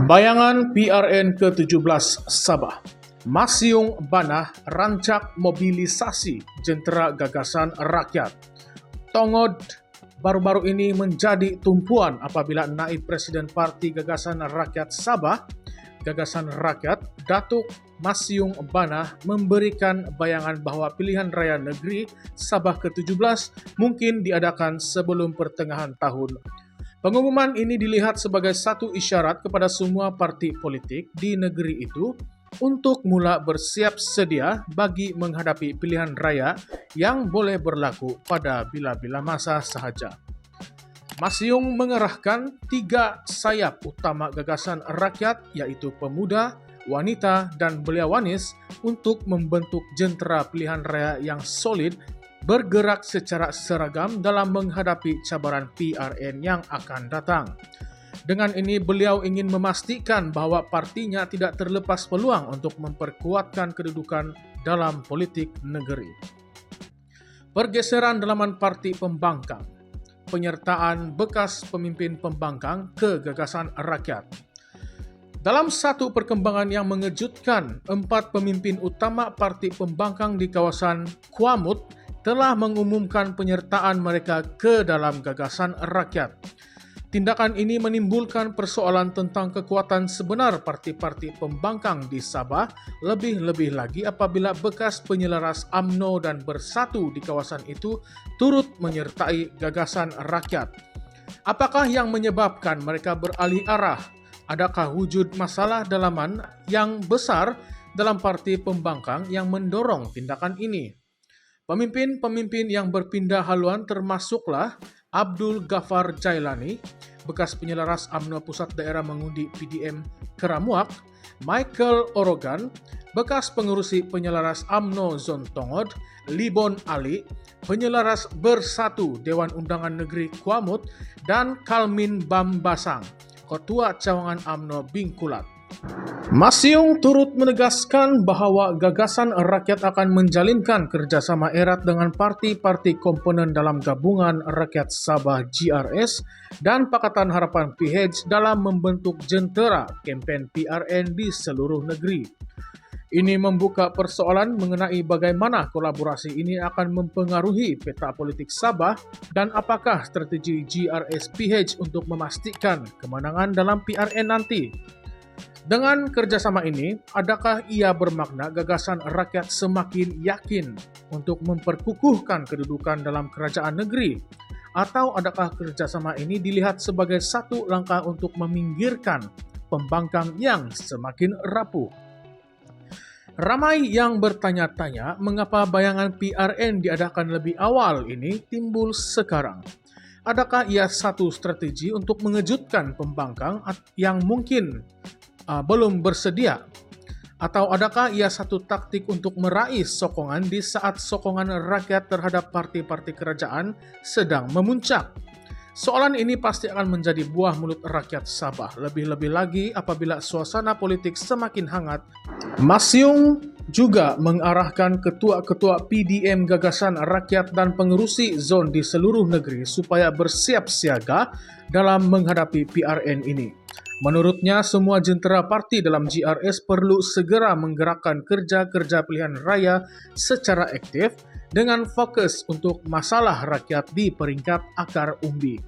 Bayangan PRN ke-17 Sabah, Masyung Banah rancak mobilisasi jentera gagasan rakyat. Tongod baru-baru ini menjadi tumpuan apabila Naib Presiden Parti Gagasan Rakyat Sabah, Gagasan Rakyat, Datuk Masyung Banah memberikan bayangan bahwa pilihan raya negeri Sabah ke-17 mungkin diadakan sebelum pertengahan tahun. Pengumuman ini dilihat sebagai satu isyarat kepada semua parti politik di negeri itu untuk mula bersiap sedia bagi menghadapi pilihan raya yang boleh berlaku pada bila-bila masa sahaja. Masyung mengerahkan 3 sayap utama gagasan rakyat, yaitu pemuda, wanita, dan belia wanis untuk membentuk jentera pilihan raya yang solid bergerak secara seragam dalam menghadapi cabaran PRN yang akan datang. Dengan ini, beliau ingin memastikan bahawa partinya tidak terlepas peluang untuk memperkuatkan kedudukan dalam politik negeri. Pergeseran dalaman parti pembangkang, penyertaan bekas pemimpin pembangkang ke gagasan rakyat. Dalam satu perkembangan yang mengejutkan, 4 pemimpin utama parti pembangkang di kawasan Kuamut telah mengumumkan penyertaan mereka ke dalam gagasan rakyat. Tindakan ini menimbulkan persoalan tentang kekuatan sebenar parti-parti pembangkang di Sabah, lebih-lebih lagi apabila bekas penyelaras UMNO dan Bersatu di kawasan itu turut menyertai gagasan rakyat. Apakah yang menyebabkan mereka beralih arah? Adakah wujud masalah dalaman yang besar dalam parti pembangkang yang mendorong tindakan ini? Pemimpin-pemimpin yang berpindah haluan termasuklah Abdul Ghaffar Jailani, bekas penyelaras UMNO Pusat Daerah Mengundi PDM Keramuak, Michael Orogan, bekas pengurusi penyelaras UMNO Zon Tongod, Libon Ali, penyelaras Bersatu Dewan Undangan Negeri Kuamut, dan Kalmin Bambasang, Ketua Cawangan UMNO Bingkulat. Masyung turut menegaskan bahawa gagasan rakyat akan menjalinkan kerjasama erat dengan parti-parti komponen dalam Gabungan Rakyat Sabah GRS dan Pakatan Harapan PH dalam membentuk jentera kempen PRN di seluruh negeri. Ini membuka persoalan mengenai bagaimana kolaborasi ini akan mempengaruhi peta politik Sabah dan apakah strategi GRS PH untuk memastikan kemenangan dalam PRN nanti. Dengan kerjasama ini, adakah ia bermakna gagasan rakyat semakin yakin untuk memperkukuhkan kedudukan dalam kerajaan negeri? Atau adakah kerjasama ini dilihat sebagai satu langkah untuk meminggirkan pembangkang yang semakin rapuh? Ramai yang bertanya-tanya mengapa bayangan PRN diadakan lebih awal ini timbul sekarang. Adakah ia satu strategi untuk mengejutkan pembangkang yang mungkin belum bersedia? Atau adakah ia satu taktik untuk meraih sokongan di saat sokongan rakyat terhadap parti-parti kerajaan sedang memuncak? Soalan ini pasti akan menjadi buah mulut rakyat Sabah, lebih-lebih lagi apabila suasana politik semakin hangat. Masyung juga mengarahkan ketua-ketua PDM Gagasan Rakyat dan pengerusi zon di seluruh negeri supaya bersiap siaga dalam menghadapi PRN ini. Menurutnya, semua jentera parti dalam GRS perlu segera menggerakkan kerja-kerja pilihan raya secara aktif dengan fokus untuk masalah rakyat di peringkat akar umbi.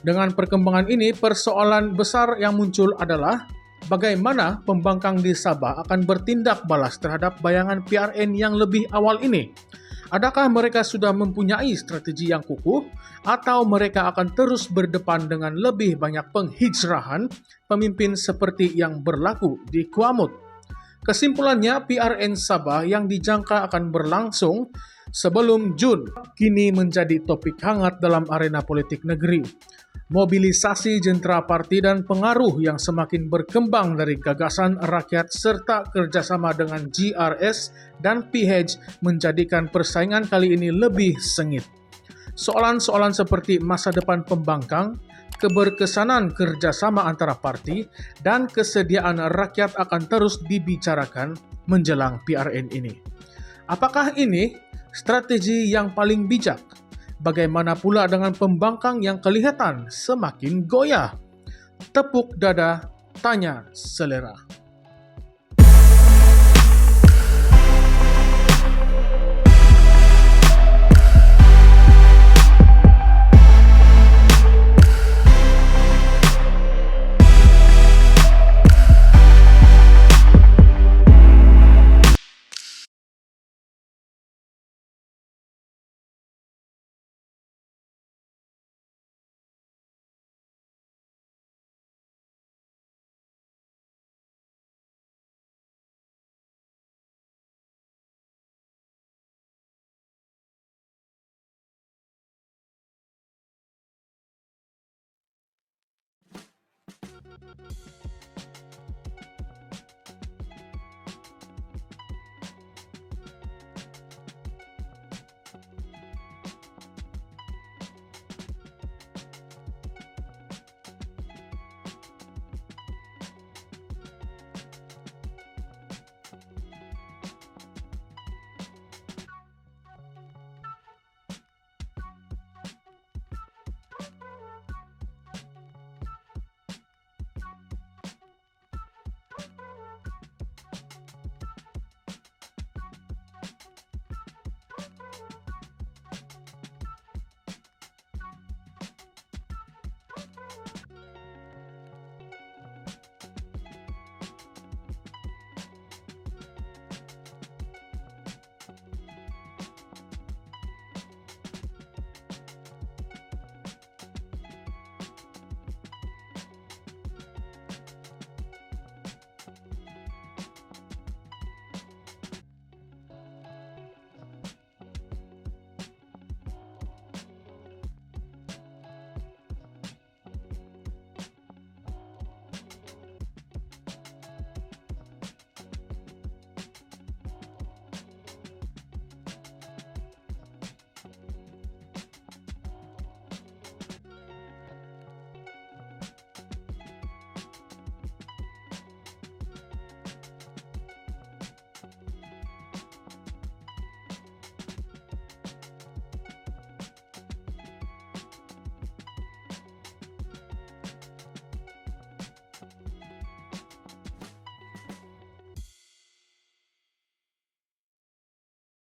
Dengan perkembangan ini, persoalan besar yang muncul adalah bagaimana pembangkang di Sabah akan bertindak balas terhadap bayangan PRN yang lebih awal ini. Adakah mereka sudah mempunyai strategi yang kukuh atau mereka akan terus berdepan dengan lebih banyak penghijrahan pemimpin seperti yang berlaku di Kuamut? Kesimpulannya, PRN Sabah yang dijangka akan berlangsung sebelum Jun kini menjadi topik hangat dalam arena politik negeri. Mobilisasi jentera parti dan pengaruh yang semakin berkembang dari gagasan rakyat serta kerjasama dengan GRS dan PH menjadikan persaingan kali ini lebih sengit. Soalan-soalan seperti masa depan pembangkang, keberkesanan kerjasama antara parti, dan kesediaan rakyat akan terus dibicarakan menjelang PRN ini. Apakah ini strategi yang paling bijak? Bagaimana pula dengan pembangkang yang kelihatan semakin goyah? Tepuk dada Tanya Selera.